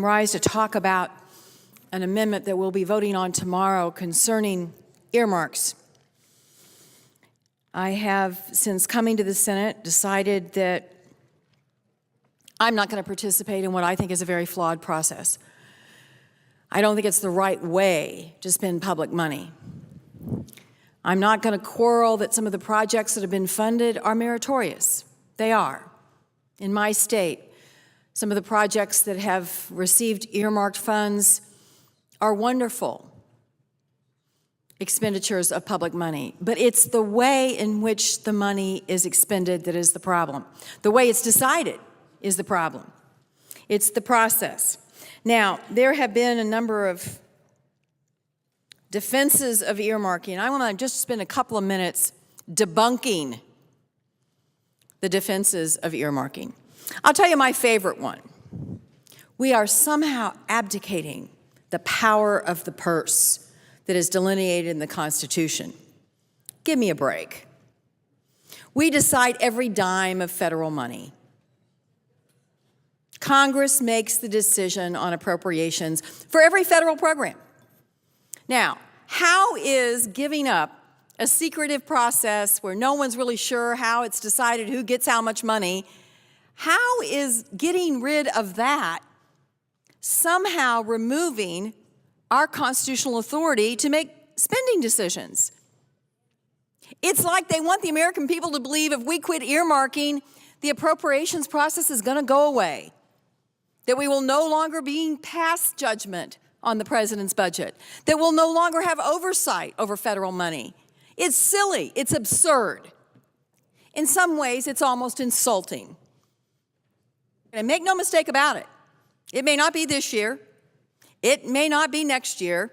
rise to talk about an amendment that we'll be voting on tomorrow concerning earmarks. I have, since coming to the Senate, decided that I'm not going to participate in what I think is a very flawed process. I don't think it's the right way to spend public money. I'm not going to quarrel that some of the projects that have been funded are meritorious. They are. In my state, some of the projects that have received earmarked funds are wonderful expenditures of public money, but it's the way in which the money is expended that is the problem. The way it's decided is the problem. It's the process. Now, there have been a number of defenses of earmarking. I want to just spend a couple of minutes debunking the defenses of earmarking. I'll tell you my favorite one. We are somehow abdicating the power of the purse that is delineated in the Constitution. Give me a break. We decide every dime of federal money. Congress makes the decision on appropriations for every federal program. Now, how is giving up a secretive process where no one's really sure how it's decided who gets how much money, how is getting rid of that somehow removing our constitutional authority to make spending decisions? It's like they want the American people to believe if we quit earmarking, the appropriations process is going to go away, that we will no longer be past judgment on the president's budget, that we'll no longer have oversight over federal money. It's silly. It's absurd. In some ways, it's almost insulting. And make no mistake about it. It may not be this year. It may not be next year.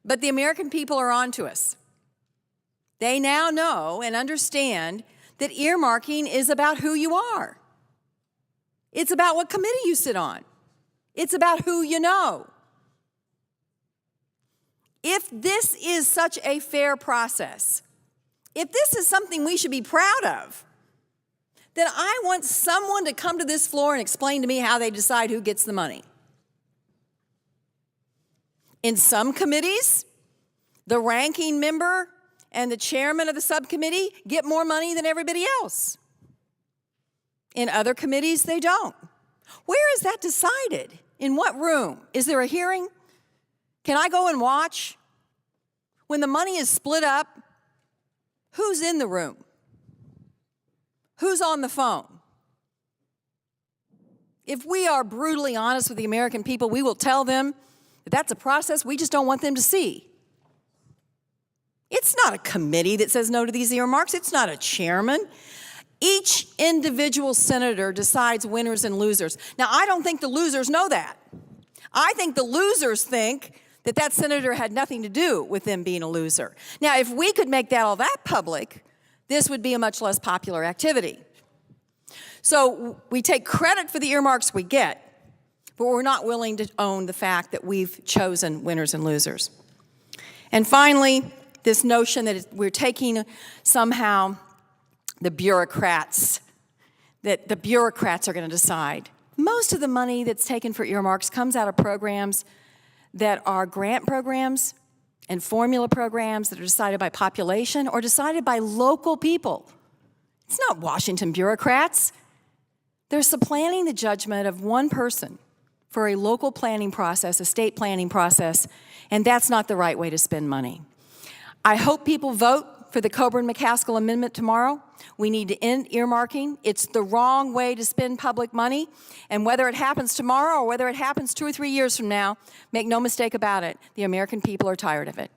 But the American people are on to us. They now know and understand that earmarking is about who you are. It's about what committee you sit on. It's about who you know. If this is such a fair process, if this is something we should be proud of, then I want someone to come to this floor and explain to me how they decide who gets the money. In some committees, the ranking member and the chairman of the subcommittee get more money than everybody else. In other committees, they don't. Where is that decided? In what room? Is there a hearing? Can I go and watch? When the money is split up, who's in the room? Who's on the phone? If we are brutally honest with the American people, we will tell them that that's a process we just don't want them to see. It's not a committee that says no to these earmarks. It's not a chairman. Each individual senator decides winners and losers. Now, I don't think the losers know that. I think the losers think that that senator had nothing to do with them being a loser. Now, if we could make that all that public, this would be a much less popular activity. So we take credit for the earmarks we get, but we're not willing to own the fact that we've chosen winners and losers. And finally, this notion that we're taking somehow the bureaucrats, that the bureaucrats are going to decide. Most of the money that's taken for earmarks comes out of programs that are grant programs and formula programs that are decided by population or decided by local people. It's not Washington bureaucrats. They're supplanting the judgment of one person for a local planning process, a state planning process, and that's not the right way to spend money. I hope people vote for the Coburn-McCaskill amendment tomorrow. We need to end earmarking. It's the wrong way to spend public money. And whether it happens tomorrow or whether it happens 2 or 3 years from now, make no mistake about it, the American people are tired of it.